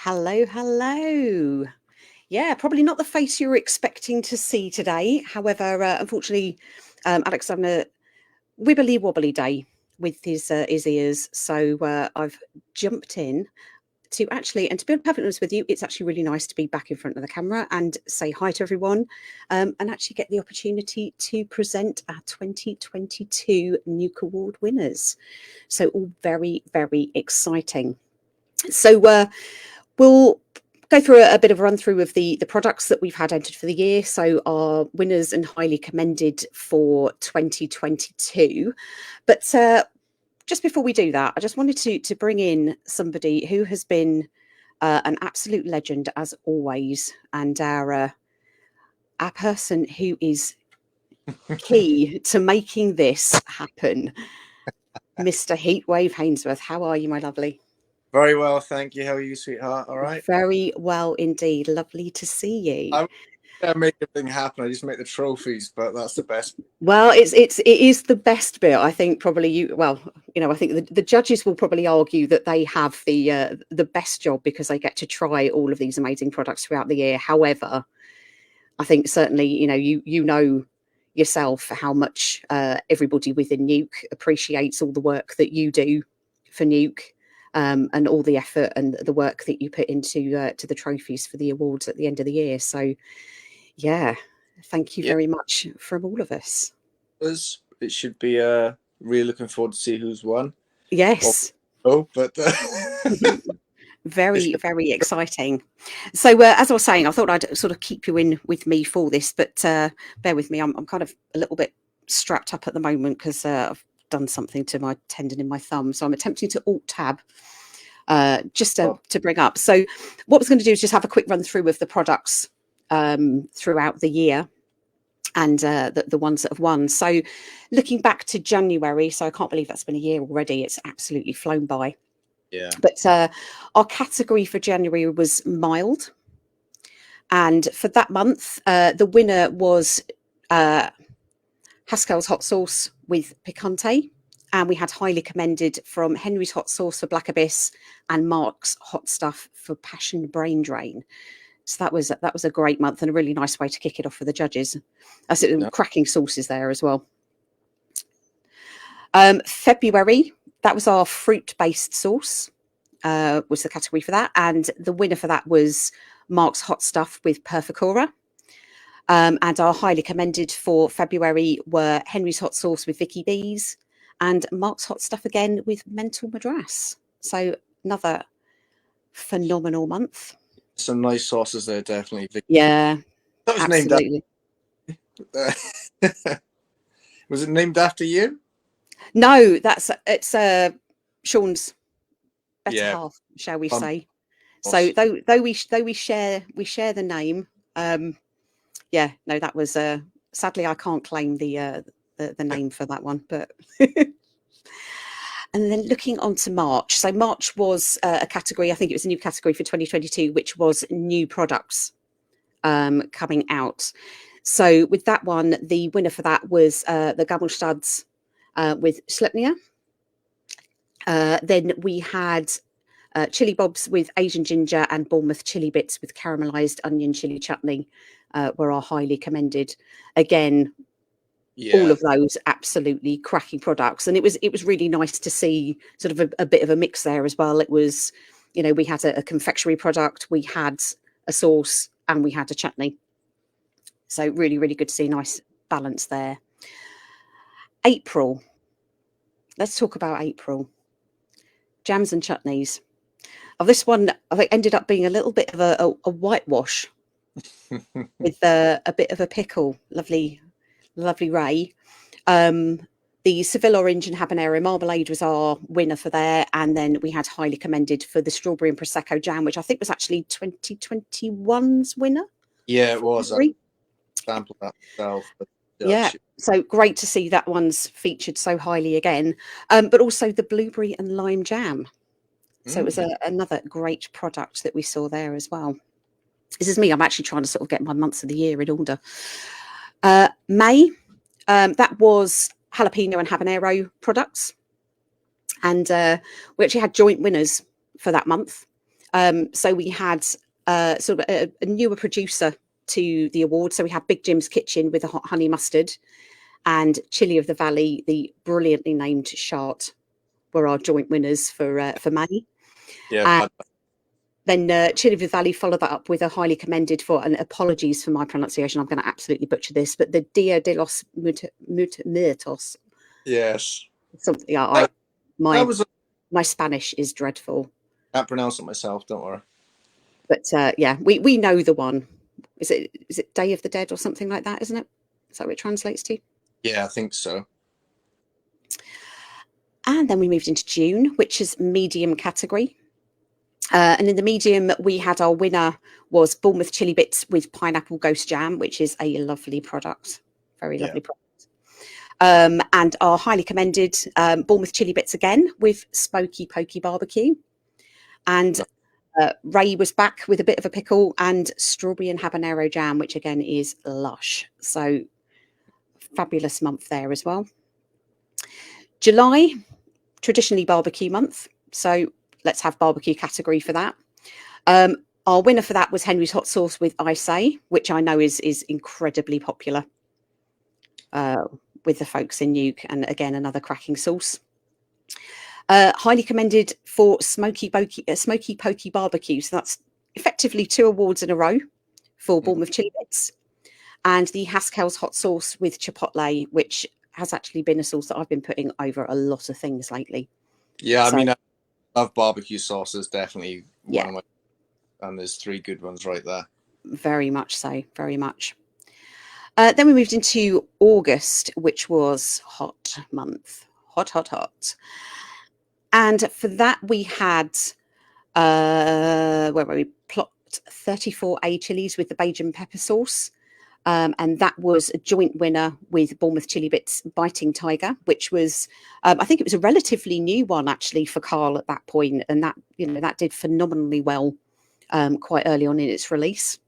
Hello, hello. Yeah, probably not the face you were expecting to see today. However, unfortunately, Alex having a wibbly wobbly day with his ears, so I've jumped in to actually, and to be perfectly honest with you, it's actually really nice to be back in front of the camera and say hi to everyone, and actually get the opportunity to present our 2022 NEUK Award winners. So all very, very exciting. So we'll go through a bit of a run through of the products that we've had entered for the year. So our winners and highly commended for 2022. But just before we do that, I just wanted to bring in somebody who has been an absolute legend as always, and our person who is key to making this happen, Mr. Heatwave Hainsworth. How are you, my lovely? Very well, thank you. How are you, sweetheart? All right? Very well indeed. Lovely to see you. I don't make everything happen. I just make the trophies, but that's the best. Well, it is the best bit. I think probably I think the judges will probably argue that they have the best job because they get to try all of these amazing products throughout the year. However, I think certainly you know yourself how much everybody within NEUK appreciates all the work that you do for NEUK, and all the effort and the work that you put into to the trophies for the awards at the end of the year. So, yeah, thank you very much from all of us. It should be really looking forward to see who's won. Yes. But very, very exciting. So as I was saying, I thought I'd sort of keep you in with me for this, but bear with me. I'm kind of a little bit strapped up at the moment because I've done something to my tendon in my thumb. So I'm attempting to alt tab just to bring up. So what I was going to do is just have a quick run through of the products throughout the year and the ones that have won. So looking back to January, so I can't believe that's been a year already. It's absolutely flown by. Yeah. But our category for January was mild. And for that month, the winner was Haskell's hot sauce with picante. And we had highly commended from Henry's hot sauce for Black Abyss and Mark's hot stuff for Passion Brain Drain. So that was a great month and a really nice way to kick it off for the judges. Cracking sauces there as well. February, that was our fruit-based sauce, was the category for that. And the winner for that was Mark's hot stuff with Perfecora. And our highly commended for February were Henry's hot sauce with Vikki Beames and Mark's hot stuff again with Mental Madras. So another phenomenal month. Some nice sauces there, definitely. Yeah, that was absolutely. Was it named after you? No, it's Sean's better half, shall we say? So though we share the name, that was sadly I can't claim the name for that one, but. And then looking on to March. So March was a category, I think it was a new category for 2022, which was new products coming out. So with that one, the winner for that was the Gammelstads with Sleipnir. Then we had chili bobs with Asian ginger and Bournemouth chili bits with caramelized onion chili chutney were our highly commended. Again, all of those absolutely cracking products, and it was really nice to see sort of a bit of a mix there as well. It was, we had a confectionery product, we had a sauce, and we had a chutney. So really, really good to see. Nice balance there. April. Let's talk about April. Jams and chutneys. Of this one, I think ended up being a little bit of a whitewash with a bit of a pickle. Lovely Ray. The Seville orange and habanero marmalade was our winner for there, and then we had highly commended for the strawberry and prosecco jam, which I think was actually 2021's winner. Yeah, it was. Sample that myself. Yeah, so great to see that one's featured so highly again, but also the blueberry and lime jam. So it was another great product that we saw there as well. This is me. I'm actually trying to sort of get my months of the year in order. May, that was jalapeno and habanero products. And we actually had joint winners for that month. So we had sort of a newer producer to the award. So we had Big Jim's Kitchen with the hot honey mustard, and Chili of the Valley, the brilliantly named Shart, were our joint winners for May. Yeah, And then Chili of the Valley followed that up with a highly commended for, and apologies for my pronunciation, I'm going to absolutely butcher this, but the Dia de los Muertos. yes. Something. Yeah, That was. My Spanish is dreadful. Can't pronounce it myself. Don't worry. But yeah, we know the one. Is it Day of the Dead or something like that? Isn't it? Is that what it translates to? Yeah, I think so. And then we moved into June, which is medium category. And in the medium, we had our winner was Bournemouth Chili Bits with Pineapple Ghost Jam, which is a lovely product. Very lovely product. And our highly commended Bournemouth Chili Bits again with Smoky Pokey Barbecue. And Ray was back with a bit of a pickle and Strawberry and Habanero Jam, which again is lush. So fabulous month there as well. July, traditionally barbecue month. So let's have barbecue category for that. Our winner for that was Henry's Hot Sauce with I Say, which I know is incredibly popular with the folks in NEUK, and again, another cracking sauce. Highly commended for Smoky Pokey Barbecue. So that's effectively 2 awards in a row for Bournemouth Chili Bits. And the Haskell's Hot Sauce with Chipotle, which has actually been a sauce that I've been putting over a lot of things lately. Yeah, so, I mean, I love barbecue sauces, definitely one of my, and there's 3 good ones right there. Very much so, very much. Then we moved into August, which was hot month. Hot. And for that, we had, where were we? Plot 34A chilies with the Bajan pepper sauce. And that was a joint winner with Bournemouth Chili Bits Biting Tiger, which was, I think it was a relatively new one actually for Carl at that point. And that, that did phenomenally well quite early on in its release.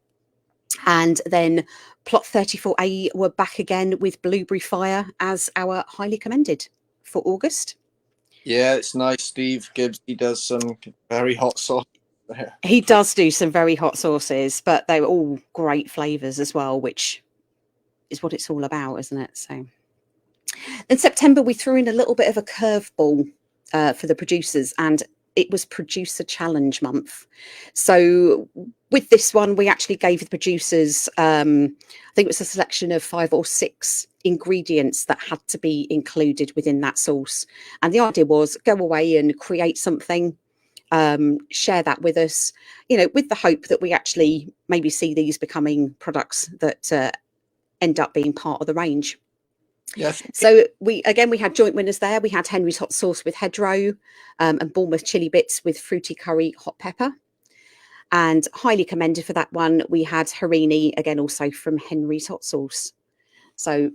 And then Plot 34A were back again with Blueberry Fire as our highly commended for August. Yeah, it's nice. Steve Gibbs, he does some very hot sauce. He does do some very hot sauces, but they were all great flavours as well, which is what it's all about, isn't it? So in September, we threw in a little bit of a curveball for the producers, and it was Producer Challenge Month. So with this one, we actually gave the producers, I think it was a selection of 5 or 6 ingredients that had to be included within that sauce. And the idea was go away and create something, share that with us, with the hope that we actually maybe see these becoming products that end up being part of the range. Yes. So we had joint winners there. We had Henry's Hot Sauce with Hedgerow and Bournemouth Chili Bits with Fruity Curry Hot Pepper. And highly commended for that one, we had Harini, again, also from Henry's Hot Sauce. So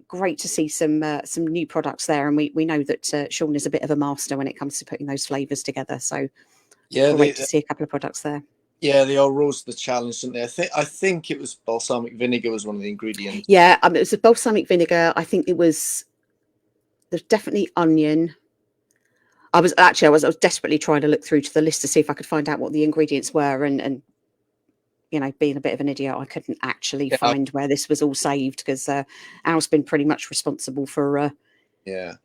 great to see some new products there. And we know that Sean is a bit of a master when it comes to putting those flavours together. So yeah, great to see a couple of products there. Yeah, they all rose to the challenge, didn't they? I think it was balsamic vinegar was one of the ingredients. Yeah, it was a balsamic vinegar. I think there's definitely onion. I was desperately trying to look through to the list to see if I could find out what the ingredients were, and being a bit of an idiot, I couldn't actually find where this was all saved, because Al's been pretty much responsible for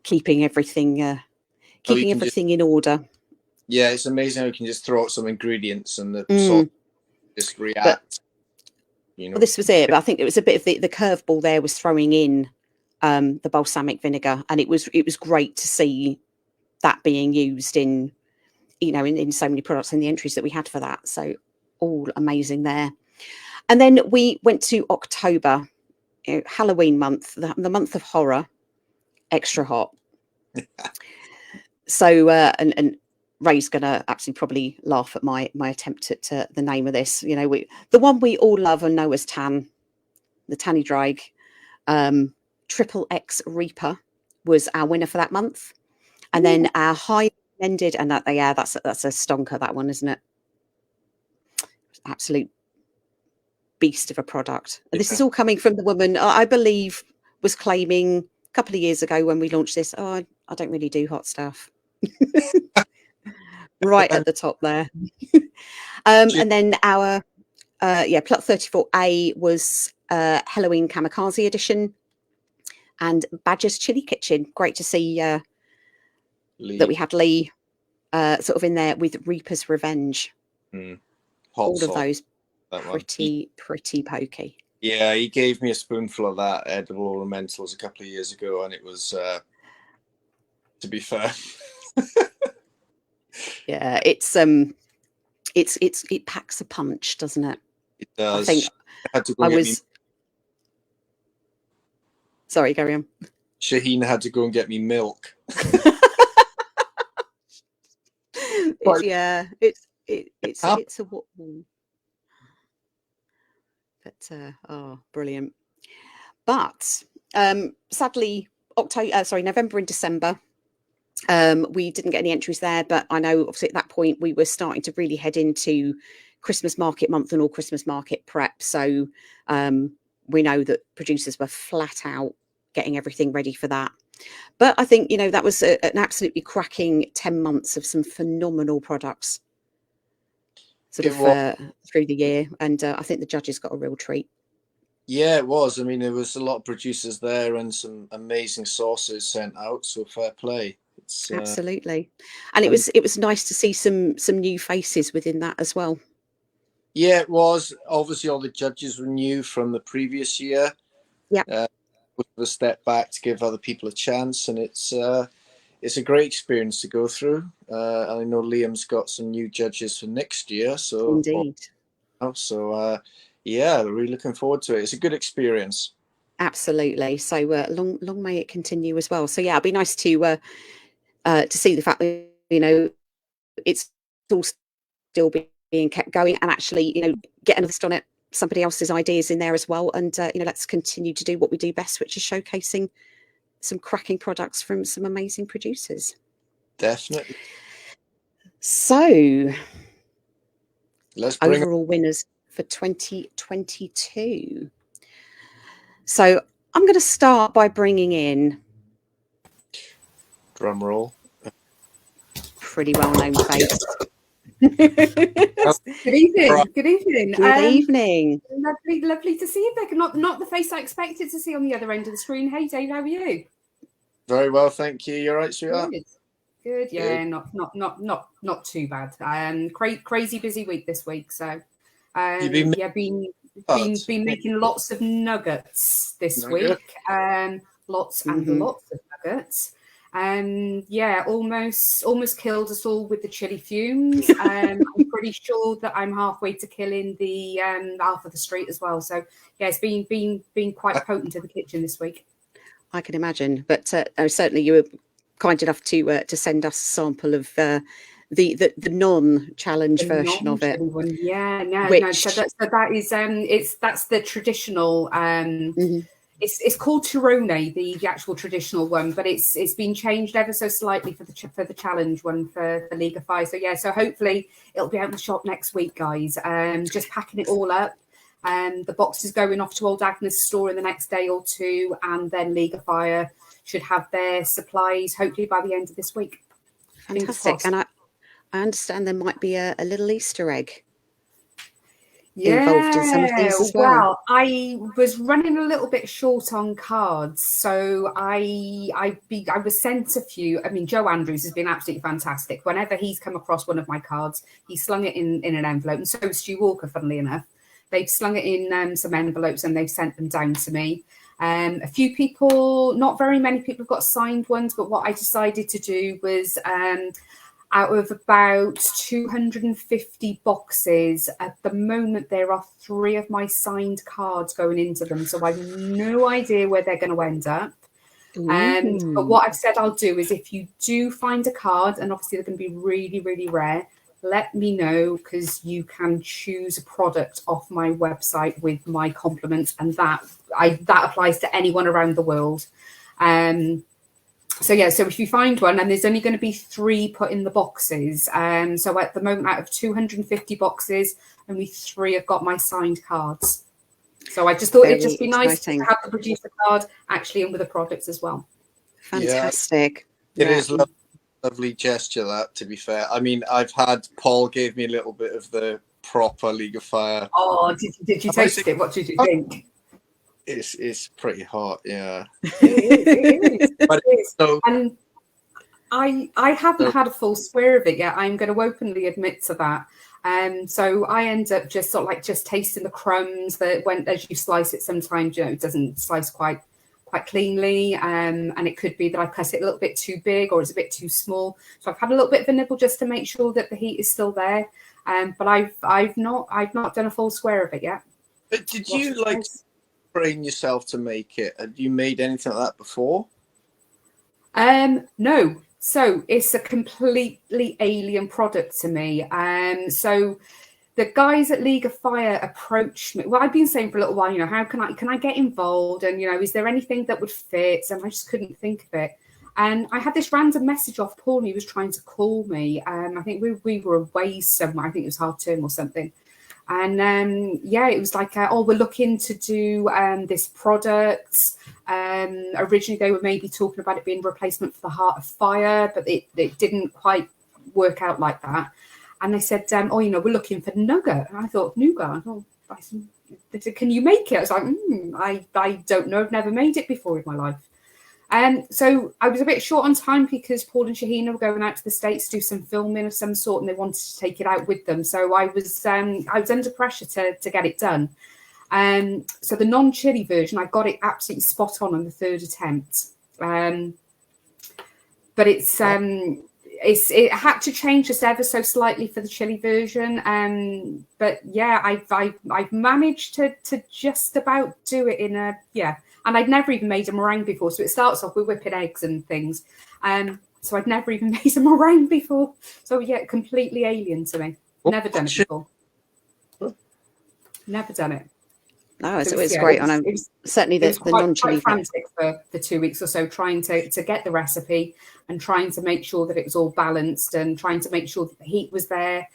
keeping everything in order. Yeah, it's amazing how you can just throw out some ingredients and the salt just react. Well, this was it. But I think it was a bit of the curveball there was throwing in the balsamic vinegar, and it was great to see that being used in so many products in the entries that we had for that. So all amazing there. And then we went to October, Halloween month, the month of horror, extra hot. So and Ray's going to absolutely probably laugh at my attempt at the name of this. The one we all love and know as Tan, the Tanny Drag, Triple X Reaper was our winner for that month. And then our high ended, and that's a stonker, that one, isn't it? Absolute beast of a product. And this is all coming from the woman I believe was claiming a couple of years ago when we launched this, I don't really do hot stuff. right at the top there. And then our Plot 34A was Halloween Kamikaze edition, and Badger's Chili Kitchen. Great to see that we had Lee sort of in there with Reaper's Revenge. All of those pretty pokey. Yeah, he gave me a spoonful of that edible ornamentals a couple of years ago, and it was, to be fair. Yeah, it packs a punch, doesn't it? It does. I think Sorry, carry on. Shaheen had to go and get me milk. It's a what? But brilliant. But sadly, November and December, we didn't get any entries there. But I know, obviously, at that point we were starting to really head into Christmas market month and all Christmas market prep. So we know that producers were flat out getting everything ready for that. But I think, that was an absolutely cracking 10 months of some phenomenal products through the year. And I think the judges got a real treat. Yeah, it was. I mean, there was a lot of producers there and some amazing sauces sent out. So fair play. Absolutely. And it was nice to see some new faces within that as well. Yeah, it was. Obviously, all the judges were new from the previous year. Yeah. With a step back to give other people a chance, and it's a great experience to go through. I know Liam's got some new judges for next year, so indeed. Yeah, really looking forward to it. It's a good experience. Absolutely. So long may it continue as well. So yeah, it'd be nice to see the fact that it's all still being kept going, and actually get another list on it. Somebody else's ideas in there as well, and let's continue to do what we do best, which is showcasing some cracking products from some amazing producers. Definitely. So let's bring overall winners for 2022. So I'm going to start by bringing in, drum roll, pretty well-known face. Good evening. Good evening. Good evening. Lovely to see you, Vic. Not the face I expected to see on the other end of the screen. Hey, Dave, how are you? Very well, thank you. You're right, sweetheart. Good. Yeah, not too bad. Crazy busy week this week. So, you've been making lots of nuggets this week. Lots and lots of nuggets. Almost killed us all with the chili fumes. I'm pretty sure that I'm halfway to killing the half of the street as well. So yeah, it's been quite potent in the kitchen this week. I can imagine, but certainly you were kind enough to send us a sample of the non-challenge version of it. One. Yeah, no. So that is that's the traditional. It's called Tirone, the actual traditional one, but it's been changed ever so slightly for the challenge one for League of Fire. So yeah, so hopefully it'll be out in the shop next week, guys. Just packing it all up. The box is going off to Old Agnes' store in the next day or two, and then League of Fire should have their supplies hopefully by the end of this week. Fantastic. And I understand there might be a little Easter egg involved in some of these as well. Well, I was running a little bit short on cards, so I was sent a few. I mean, Joe Andrews has been absolutely fantastic. Whenever he's come across one of my cards, he slung it in an envelope, and so Stu Walker, funnily enough. They've slung it in some envelopes and they've sent them down to me. A few people, not very many people have got signed ones, but what I decided to do was out of about 250 boxes, at the moment there are 3 of my signed cards going into them. So I have no idea where they're going to end up. But what I've said I'll do is if you do find a card, and obviously they're going to be really, really rare, let me know, because you can choose a product off my website with my compliments, and that applies to anyone around the world. So if you find one, and there's only going to be 3 put in the boxes. So at the moment, out of 250 boxes, only 3 have got my signed cards. So I just thought it'd just be nice to have the producer card actually in with the products as well. Fantastic. Yeah. It is lovely Lovely gesture, that, to be fair. I mean, I've had Paul gave me a little bit of the proper League of Fire. Oh, did you taste it? What did you think? It's pretty hot, yeah. It is. But It is. so, And I haven't had a full square of it yet. I'm going to openly admit to that. So I end up just sort of like just tasting the crumbs that when as you slice it, sometimes it doesn't slice quite cleanly, and it could be that I cut it a little bit too big or it's a bit too small. So I've had a little bit of a nibble just to make sure that the heat is still there. But I've not done a full square of it yet. but did you like train yourself to make it? Have you made anything like that before? No. So it's a completely alien product to me. So the guys at League of Fire approached me. Well, I've been saying for a little while, how can I get involved? And, is there anything that would fit? And I just couldn't think of it. And I had this random message off Paul, and he was trying to call me. I think we were away somewhere. I think it was half term or something. And it was like, we're looking to do this product. Originally, they were maybe talking about it being a replacement for the Heart of Fire, but it didn't quite work out like that. And they said, we're looking for nougat. And I thought, nougat? They said, can you make it? I was like, I don't know. I've never made it before in my life. So I was a bit short on time because Paul and Shahina were going out to the States to do some filming of some sort, and they wanted to take it out with them. So I was under pressure to get it done. So the non-chili version, I got it absolutely spot on the third attempt. But it had to change just ever so slightly for the chili version. But yeah, I've managed to just about do it in a And I'd never even made a meringue before. So it starts off with whipping eggs and things. So I'd never even made a meringue before. So yeah, completely alien to me. Never done it before. Never done it. No, it's great. And certainly the non-chili. Quite frantic for 2 weeks or so, trying to get the recipe and trying to make sure that it was all balanced and trying to make sure that the heat was there.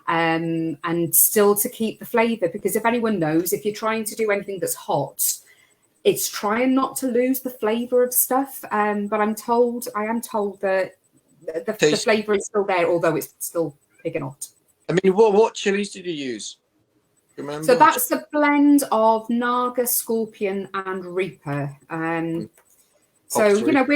And still to keep the flavour. Because if anyone knows, if you're trying to do anything that's hot, it's trying not to lose the flavour of stuff. But I am told that the flavour is still there, although it's still picking hot. I mean, what chilies did you use? Remember? So that's a blend of Naga, Scorpion, and Reaper. So we're not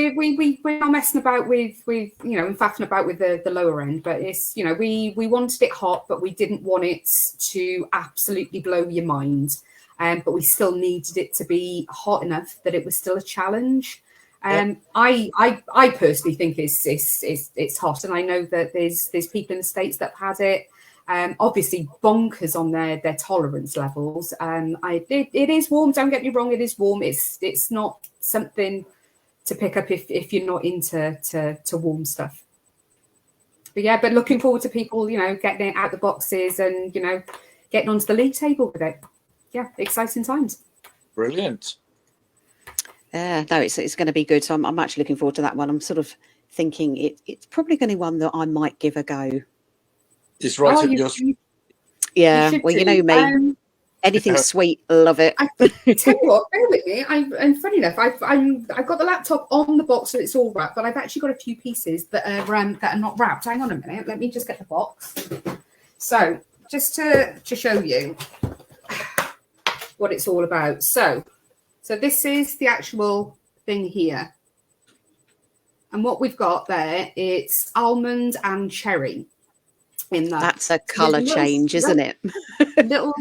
messing about with and faffing about with the lower end, but it's we wanted it hot, but we didn't want it to absolutely blow your mind. But we still needed it to be hot enough that it was still a challenge. I personally think it's hot, and I know that there's people in the States that have had it. Obviously bonkers on their tolerance levels. It is warm. Don't get me wrong. It is warm. It's not something to pick up if you're not into warm stuff. But looking forward to people getting it out the boxes and getting onto the league table with it. Yeah, exciting times. Brilliant. No, it's going to be good. So I'm actually looking forward to that one. I'm sort of thinking it's probably going to be one that I might give a go. It's right up your street. Yeah, well, you know me. Anything sweet, love it. I tell you what, bear with me. And funny enough, I've got the laptop on the box, so it's all wrapped. But I've actually got a few pieces that are not wrapped. Hang on a minute. Let me just get the box. So just to show you what it's all about. So this is the actual thing here, and what we've got there, it's almond and cherry. In that. That's a colour change, isn't it? Little,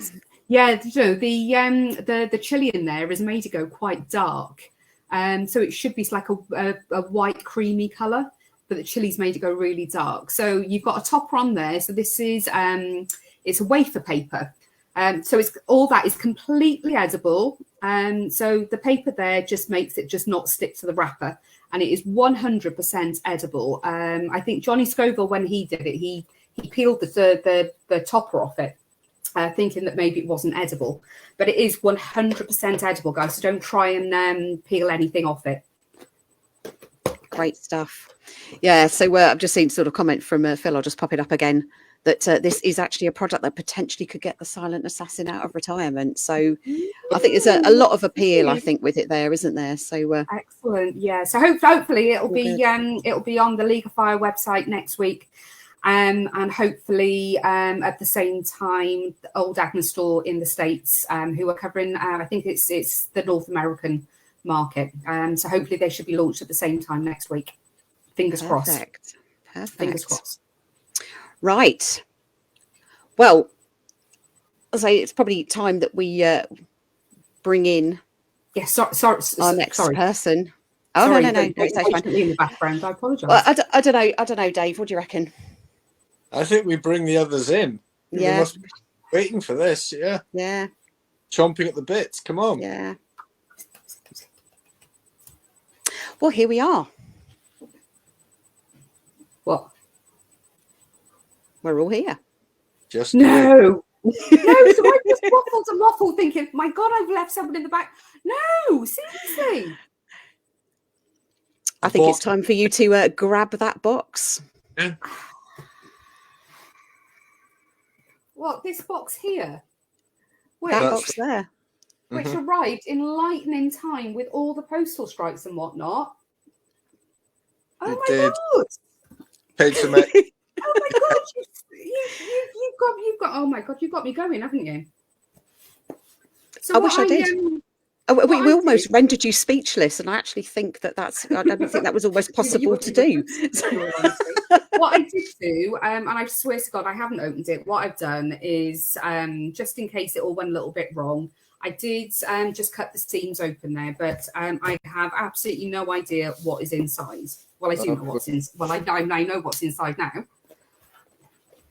yeah. The chili in there is made to go quite dark, so it should be like a white creamy colour, but the chili's made to go really dark. So you've got a topper on there. So this is it's a wafer paper. So it's all that is completely edible. So the paper there just makes it just not stick to the wrapper, and it is 100% edible. I think Johnny Scoville, when he did it, he peeled the topper off it, thinking that maybe it wasn't edible, but it is 100% edible, guys. So don't try and peel anything off it. Great stuff. Yeah. So I've just seen sort of comment from Phil. I'll just pop it up again. that this is actually a product that potentially could get the silent assassin out of retirement. So I think there's a lot of appeal, I think, with it there, isn't there? So excellent. Yeah. So hopefully it'll be on the League of Fire website next week. And hopefully at the same time, the Old Agnes store in the States, who are covering, I think it's the North American market. So hopefully they should be launched at the same time next week. Fingers crossed. Perfect. Fingers crossed. Right. Well, I'll say it's probably time that we bring in our next person. Oh, sorry, no. It's fine. In the background. I apologise. Well, I don't know, Dave. What do you reckon? I think we bring the others in. Yeah. We must be waiting for this. Yeah. Yeah. Chomping at the bits. Come on. Yeah. Well, here we are. What? We're all here. Just no. No, so I just waffled and waffled thinking, my God, I've left someone in the back. No, seriously. I think it's time for you to grab that box. Yeah. What, this box here? That box there. Which arrived in lightning time with all the postal strikes and whatnot. Oh my God. Paid some Oh my God, you've got. Oh my God, you've got me going, haven't you? So I wish I did. We almost rendered you speechless, and I actually think that's. I don't think that was almost possible to do. What I did do, and I swear to God, I haven't opened it. What I've done is, just in case it all went a little bit wrong, I did just cut the seams open there, but I have absolutely no idea what is inside. Well, I do know what's inside. Well, I know what's inside now.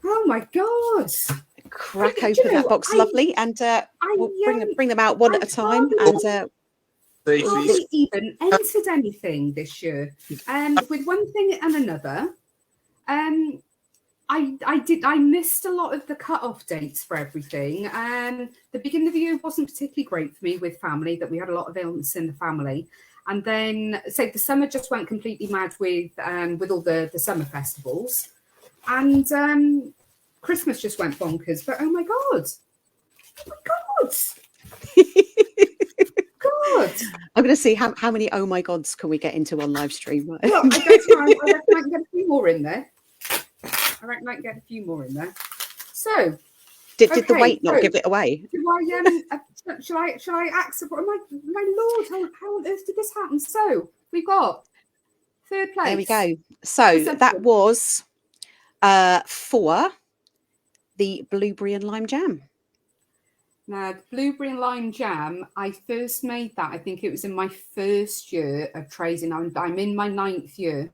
Oh my God! Crack open that box, lovely, and we'll bring them out one at a time. And hardly even entered anything this year. With one thing and another, I missed a lot of the cut-off dates for everything. The beginning of the year wasn't particularly great for me with family, that we had a lot of illness in the family. And then, say, the summer just went completely mad with all the summer festivals. And Christmas just went bonkers. But oh my God. God. I'm going to see how many oh my gods can we get into one live stream. Well, I reckon I can get a few more in there. So, did the weight not give it away? Shall I accept? My Lord, how on earth did this happen? So we've got third place. There we go. So that was for the blueberry and lime jam. Now, the blueberry and lime jam, I first made that, I think it was in my first year of trading. I'm in my 9th year.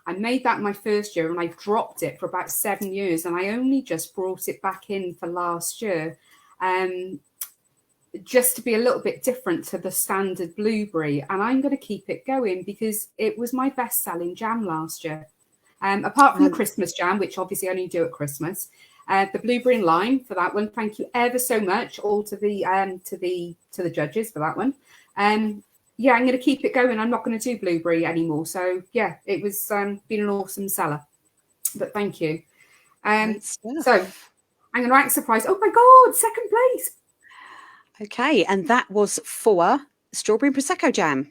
I made that my first year and I dropped it for about 7 years. And I only just brought it back in for last year, just to be a little bit different to the standard blueberry. And I'm going to keep it going because it was my best-selling jam last year. Apart from the Christmas jam, which obviously I only do at Christmas. The blueberry and lime for that one. Thank you ever so much, all to the judges for that one. Yeah, I'm going to keep it going. I'm not going to do blueberry anymore. So yeah, it was been an awesome seller. But thank you. So I'm going to act surprised. Oh my God, second place. Okay, and that was for strawberry and prosecco jam.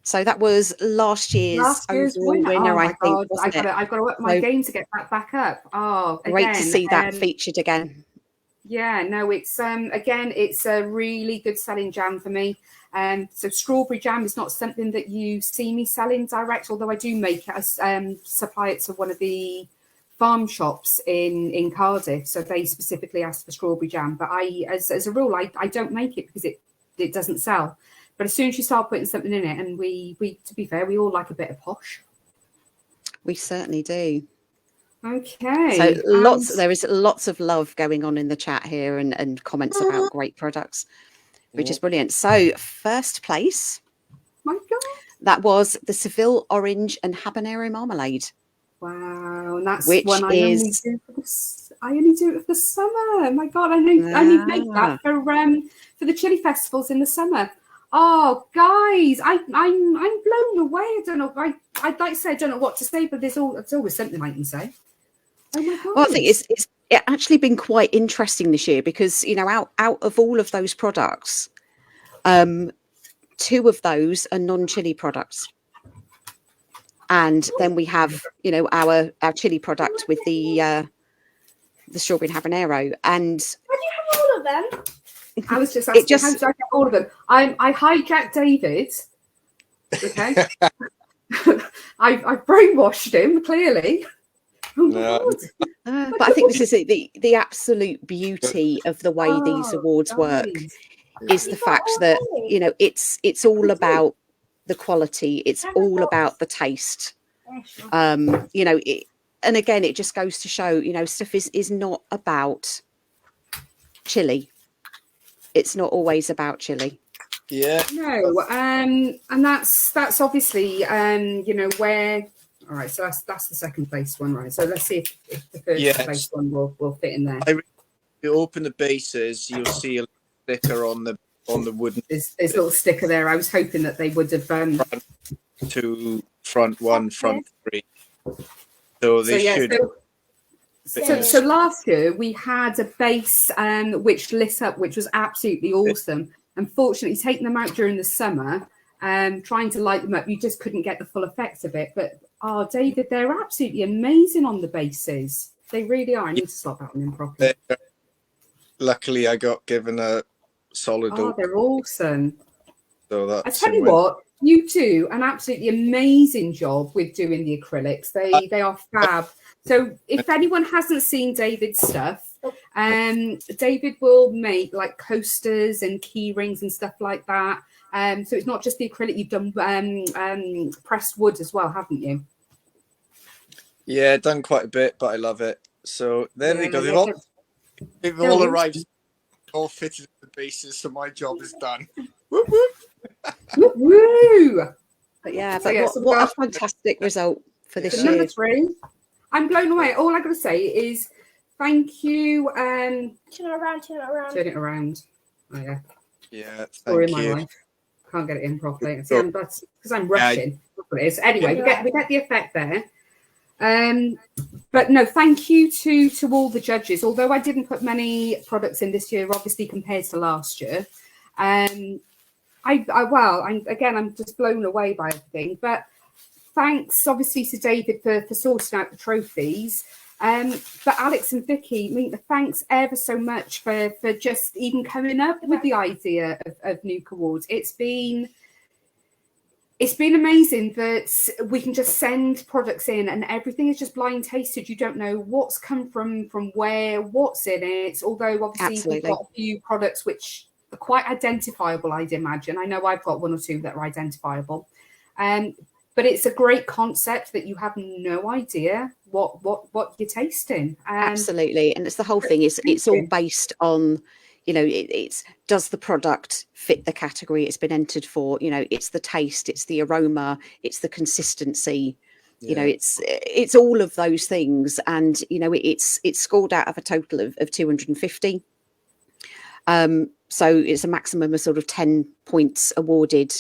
So that was last year's winner, I think. I've got to up my game to get that back up. Oh, great to see that featured again. Yeah, no, it's again, it's a really good selling jam for me. So strawberry jam is not something that you see me selling direct, although I do make it. I supply it to one of the farm shops in Cardiff, so they specifically asked for strawberry jam. But as a rule, I don't make it because it doesn't sell. But as soon as you start putting something in it, and we to be fair, we all like a bit of posh. We certainly do. Okay. So there is lots of love going on in the chat here and comments about great products, which is brilliant. So first place. My God. That was the Seville orange and habanero marmalade. Wow, and that's which one I only do it for the summer. My God, I only make that for the chili festivals in the summer. Oh, guys, I'm blown away. I don't know. I'd like to say I don't know what to say, but there's always something I can say. Oh my God. Well, I think it's actually been quite interesting this year because, you know, out of all of those products, 2 of those are non-chili products. And then we have, you know, our chili product with the strawberry and habanero. And How do you have all of them? I was just asking, just how did I get all of them? I hijacked David. Okay. I've brainwashed him, clearly. Oh my No. God. but I think this is the absolute beauty of the way these awards work guys. is the fact that, you know, it's all about the quality, it's all about the taste. You know, and again, it just goes to show, you know, stuff is not about chili. It's not always about chili. Yeah. No, and that's obviously you know, where. All right, so that's the second place one, right? So let's see if the first place one will fit in there. If you open the bases, you'll see a sticker on the wooden. There's a little sticker there. I was hoping that they would have front 2, front 1, front 3. So they should. So last year we had a base which lit up, which was absolutely awesome. Unfortunately, taking them out during the summer, trying to light them up, you just couldn't get the full effect of it. But David, they're absolutely amazing on the bases. They really are. I need to slot that one in properly. Luckily, I got given a solid. Oh, they're awesome. So that's I tell you what, you do an absolutely amazing job with doing the acrylics. They are fab. So if anyone hasn't seen David's stuff, David will make like coasters and key rings and stuff like that. So it's not just the acrylic, you've done pressed wood as well, haven't you? Yeah, done quite a bit, but I love it. So there they go. They've all arrived, all fitted the bases, so my job is done. Whoop, whoop. Woo, woo. But yeah, So, but what a fantastic result for this year. Number 3, I'm blown away. All I got to say is thank you. Turn it around. Turn it around. Oh yeah. Yeah, Story thank of my you. life. Can't get it in properly. See, that's because I'm rushing. That's what it is. Anyway, we get the effect there. But no, thank you to all the judges. Although I didn't put many products in this year, obviously compared to last year. I'm just blown away by everything. But thanks, obviously, to David for sorting out the trophies. But Alex and Vikki, I mean, thanks ever so much for just even coming up with the idea of NEUK Awards. It's been amazing that we can just send products in and everything is just blind tasted. You don't know what's come from where, what's in it. Although obviously we've got a few products which are quite identifiable, I'd imagine. I know I've got 1 or 2 that are identifiable. But it's a great concept that you have no idea what you're tasting. Absolutely. And it's the whole thing. It's all based on, you know, it's does the product fit the category it's been entered for? You know, it's the taste, it's the aroma, it's the consistency. You know, it's all of those things. And, you know, it's scored out of a total of 250. So it's a maximum of sort of 10 points awarded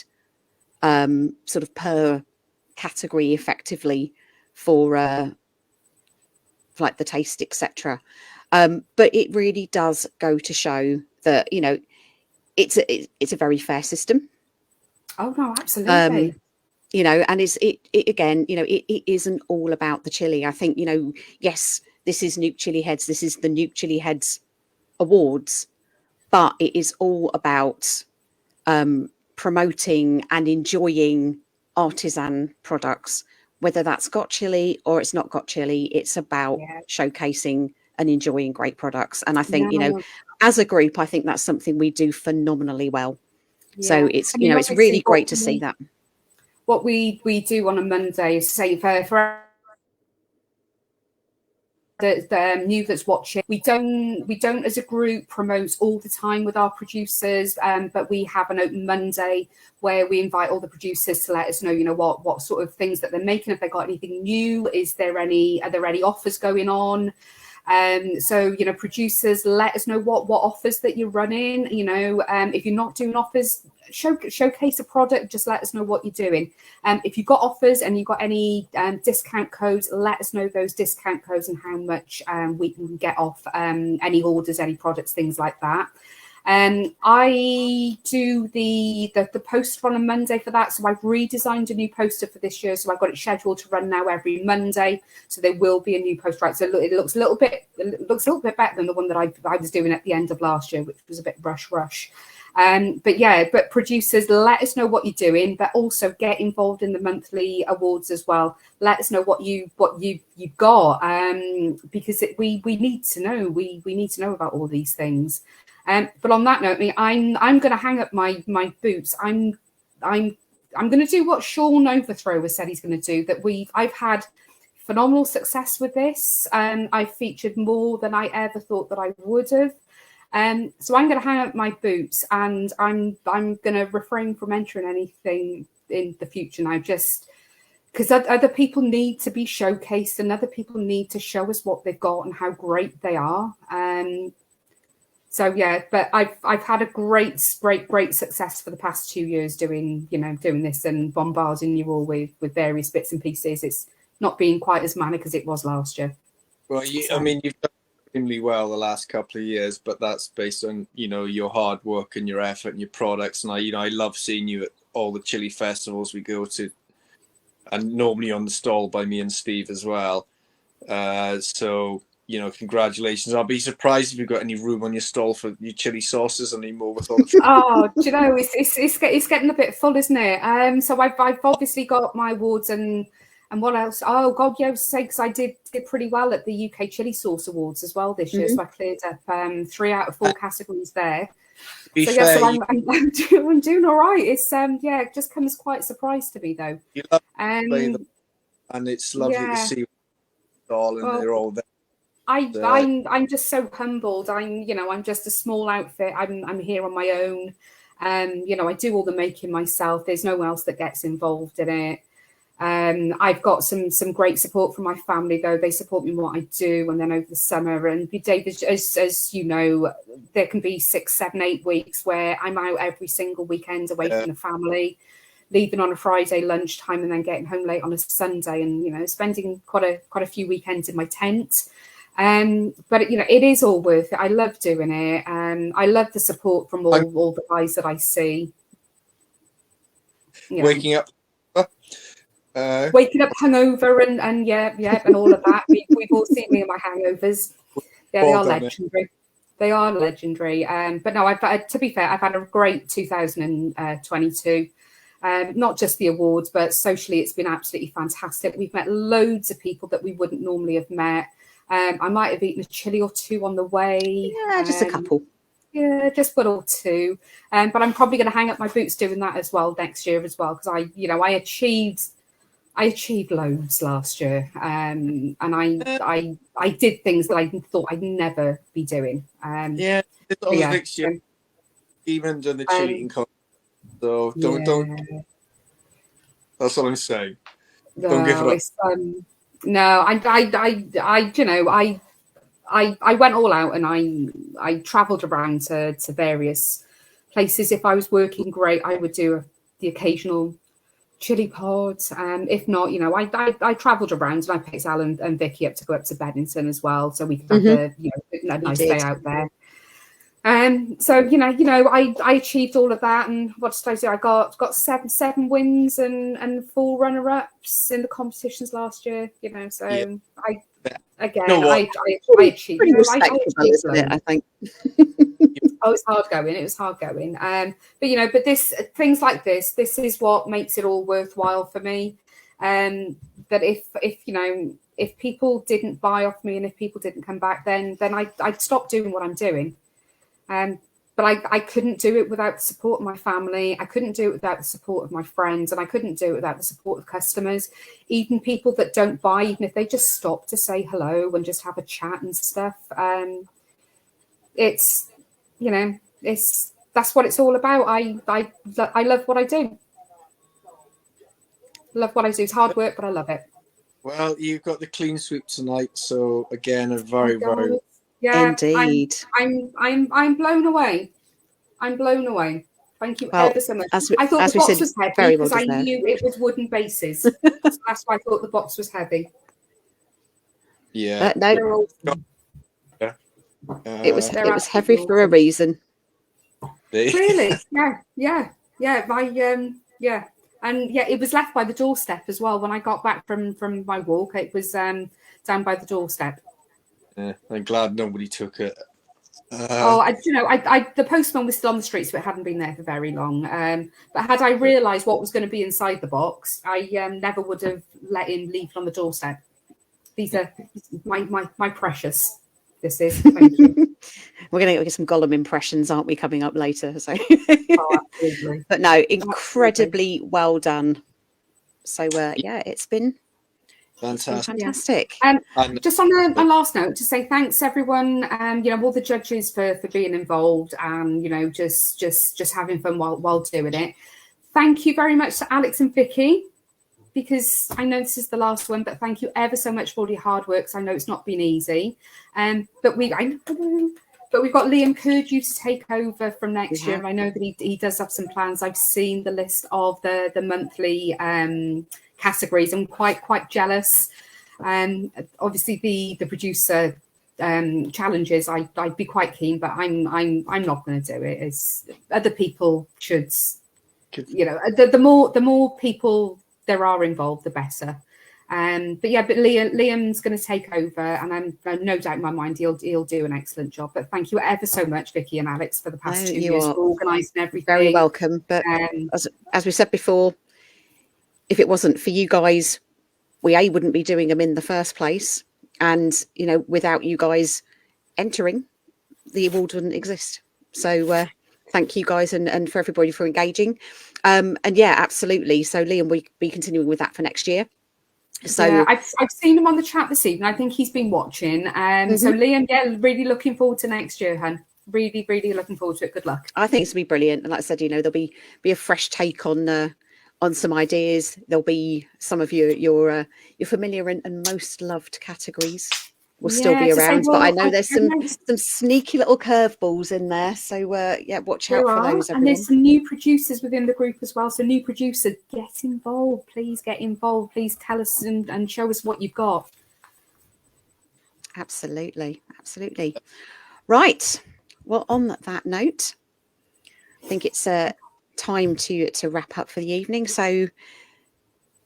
sort of per category effectively for like the taste, etc. But it really does go to show that, you know, it's a very fair system. Oh no, absolutely. You know, and it again, you know, it isn't all about the chili. I think, you know, yes, this is NEUK Chilli-heads, this is the NEUK Chilli-heads Awards, but it is all about promoting and enjoying artisan products, whether that's got chili or it's not got chili. It's about showcasing and enjoying great products. And I think, you know, as a group, I think that's something we do phenomenally well. So it's, you know, it's really great to see that. What we do on a Monday is say for the new that's watching, we don't as a group promote all the time with our producers, but we have an open Monday where we invite all the producers to let us know, you know, what sort of things that they're making, if they've got anything new, are there any offers going on, So, you know, producers, let us know what offers that you're running. You know, if you're not doing offers, showcase a product, just let us know what you're doing. If you've got offers and you've got any discount codes, let us know those discount codes and how much we can get off any orders, any products, things like that. I do the post on a Monday for that. So I've redesigned a new poster for this year. So I've got it scheduled to run now every Monday. So there will be a new post, right? So it looks a little bit better than the one that I was doing at the end of last year, which was a bit rush. But producers, let us know what you're doing, but also get involved in the monthly awards as well. Let us know what you've got, because we need to know. We need to know about all these things. But on that note, I'm going to hang up my boots. I'm going to do what Sean Overthrow has said he's going to do. I've had phenomenal success with this. I've featured more than I ever thought that I would have. So I'm going to hang up my boots, and I'm going to refrain from entering anything in the future now, just because other people need to be showcased, and other people need to show us what they've got and how great they are. So yeah, but I've had a great success for the past 2 years doing this and bombarding you all with various bits and pieces. It's not been quite as manic as it was last year. Well, you've done extremely well the last couple of years, but that's based on your hard work and your effort and your products. And I love seeing you at all the chili festivals we go to, and normally on the stall by me and Steve as well. So. Congratulations. I'll be surprised if you've got any room on your stall for your chili sauces anymore with all the Oh, do you know, it's getting a bit full, isn't it? So I've obviously got my awards and what else? Oh God, yeah, because I did pretty well at the UK Chili Sauce Awards as well this year. So I cleared up 3 out of 4 categories there. I'm doing all right. It's it just comes quite a surprise to me though. You love them, and it's lovely to see all, and they're all there. I'm just so humbled. I'm just a small outfit. I'm here on my own. I do all the making myself. There's no one else that gets involved in it. I've got some great support from my family though. They support me in what I do. And then over the summer, and David, as you know, there can be 6, 7, 8 weeks where I'm out every single weekend away from the family, leaving on a Friday lunchtime and then getting home late on a Sunday, and spending quite a few weekends in my tent. But it is all worth it. I love doing it. I love the support from all the guys that I see. Waking up hungover and and all of that. We've all seen me and my hangovers. Yeah, they are legendary. They are legendary. But no, to be fair, I've had a great 2022. Not just the awards, but socially, it's been absolutely fantastic. We've met loads of people that we wouldn't normally have met. I might have eaten a chili or 2 on the way. Yeah, just a couple. Yeah, just 1 or 2. But I'm probably going to hang up my boots doing that as well next year as well, because I achieved loads last year, and I did things that I thought I'd never be doing. Next year, even done the cheating contest. So don't. That's what I'm saying. Don't give it up. No, I went all out, and I travelled around to various places. If I was working great, I would do the occasional chili pod. If not, I travelled around, and I picked Alan and Vikki up to go up to Beddington as well, so we could have a nice day out there. So I achieved all of that, and what did I do? I got 7 wins and 4 runner-ups in the competitions last year. So I achieved. Pretty respectable, isn't it? I think. Oh, it's hard going. It was hard going. But things like this is what makes it all worthwhile for me. That if people didn't buy off me and if people didn't come back, then I'd stop doing what I'm doing. But I couldn't do it without the support of my family. I couldn't do it without the support of my friends, and I couldn't do it without the support of customers, even people that don't buy, even if they just stop to say hello and just have a chat and stuff. That's what it's all about. I love what I do. Love what I do. It's hard work, but I love it. Well, you've got the clean sweep tonight, so again, a very, very yeah. Indeed. I'm blown away. I'm blown away. Thank you Well, ever so much. as I thought as the we box said, was heavy very well because I deserved. knew it was wooden bases. So that's why I thought the box was heavy. yeah. No, They're all, it was they're heavy absolutely for a reason. really, yeah. Yeah, and yeah, it was left by the doorstep as well. When I got back from my walk, it was down by the doorstep. Yeah, I'm glad nobody took it. The postman was still on the street, so it hadn't been there for very long. But had I realised what was going to be inside the box, I never would have let him leave it on the doorstep. These are my precious. This is. Thank you. We're going to get some Gollum impressions, aren't we, coming up later? So, Oh, absolutely. but no, incredibly well done. So, yeah, it's been fantastic. And just on a last note, to say thanks everyone, all the judges for being involved and just having fun while doing it. Thank you very much to Alex and Vikki, because I know this is the last one, but thank you ever so much for all your hard work. I know it's not been easy, but we've got Liam Purdue to take over from next year. I know that he does have some plans. I've seen the list of the monthly categories. I'm quite jealous. Obviously the producer challenges, I'd be quite keen, but I'm not going to do it. It's other people should, the more people there are involved, the better. But Liam's going to take over, and I'm no doubt in my mind he'll do an excellent job. But thank you ever so much, Vikki and Alex, for the past 2 years for organising everything. Very welcome. But as we said before, if it wasn't for you guys, we wouldn't be doing them in the first place, and without you guys entering, the award wouldn't exist. So thank you guys, and for everybody for engaging. And yeah, absolutely. So Liam, we'll be continuing with that for next year. So yeah, I've seen him on the chat this evening. I think he's been watching. So Liam, yeah, really looking forward to next year, hun. Really, really looking forward to it. Good luck. I think it's gonna be brilliant. And like I said, there'll be a fresh take on some ideas. There'll be some of your familiar and most loved categories will still be around, but I know there's some sneaky little curveballs in there. So yeah, watch out for those. And there's some new producers within the group as well. So new producer, get involved. Please get involved. Please tell us and show us what you've got. Absolutely. Right. Well, on that note, I think it's time to wrap up for the evening. So,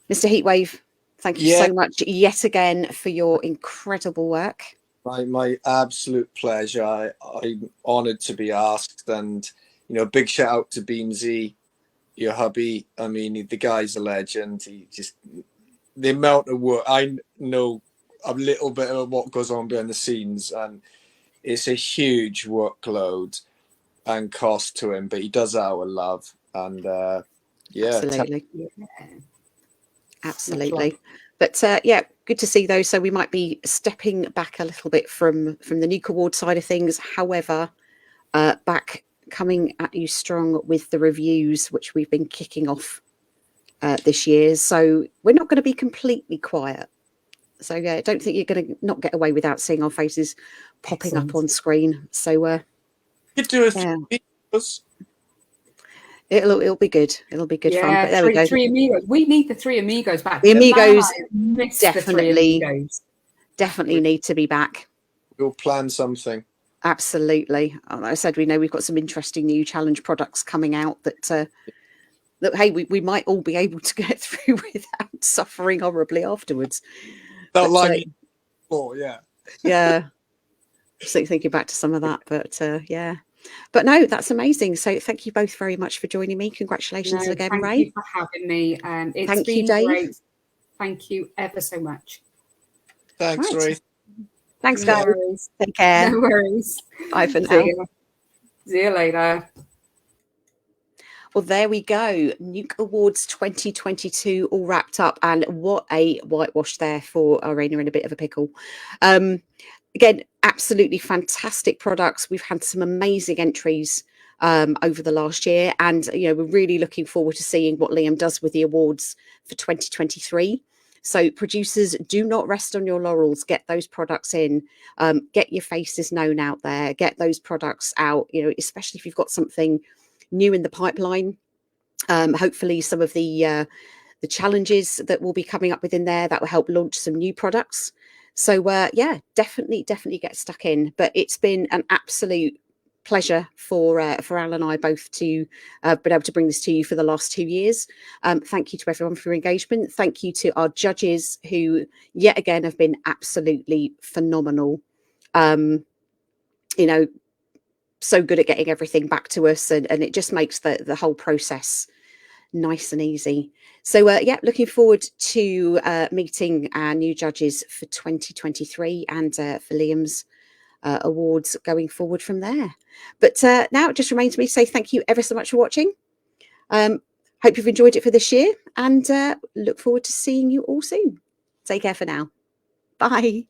Mr. Heatwave, thank you so much yet again for your incredible work. My absolute pleasure. I'm honoured to be asked, and big shout out to Beamsy, your hubby. I mean, the guy's a legend. He just, the amount of work, I know a little bit of what goes on behind the scenes, and it's a huge workload and cost to him, but he does it out of love. And absolutely. But yeah, good to see those. So we might be stepping back a little bit from the NEUK award side of things. However, back coming at you strong with the reviews, which we've been kicking off this year. So we're not going to be completely quiet. So yeah, I don't think you're going to not get away without seeing our faces popping up on screen. So you do a few videos. It'll be good. It'll be good fun. But there we go. Three amigos. We need the three amigos back. The amigos definitely need to be back. We'll plan something. Absolutely. Like I said, we know we've got some interesting new challenge products coming out that hey, we might all be able to get through without suffering horribly afterwards. Yeah. Just thinking back to some of that, but yeah. But no, that's amazing. So thank you both very much for joining me. Congratulations again, Ray. Thank you for having me. It's been Dave. Great. Thank you ever so much. Thanks, Ray. Thanks, guys. Take care. No worries. Bye for now. See you later. Well, there we go. NEUK Awards 2022 all wrapped up, and what a whitewash there for Arena in a bit of a pickle. Again, absolutely fantastic products. We've had some amazing entries over the last year, and we're really looking forward to seeing what Liam does with the awards for 2023. So producers, do not rest on your laurels. Get those products in, get your faces known out there, get those products out, you know, especially if you've got something new in the pipeline. Hopefully some of the challenges that will be coming up within there that will help launch some new products. So yeah, definitely get stuck in. But it's been an absolute pleasure for Al and I both to been able to bring this to you for the last 2 years. Thank you to everyone for your engagement. Thank you to our judges, who yet again have been absolutely phenomenal. You know, so good at getting everything back to us, and it just makes the whole process nice and easy. So yeah, looking forward to meeting our new judges for 2023 and for Liam's awards going forward from there. But now it just remains me to say thank you ever so much for watching. Hope you've enjoyed it for this year, and look forward to seeing you all soon. Take care for now. Bye.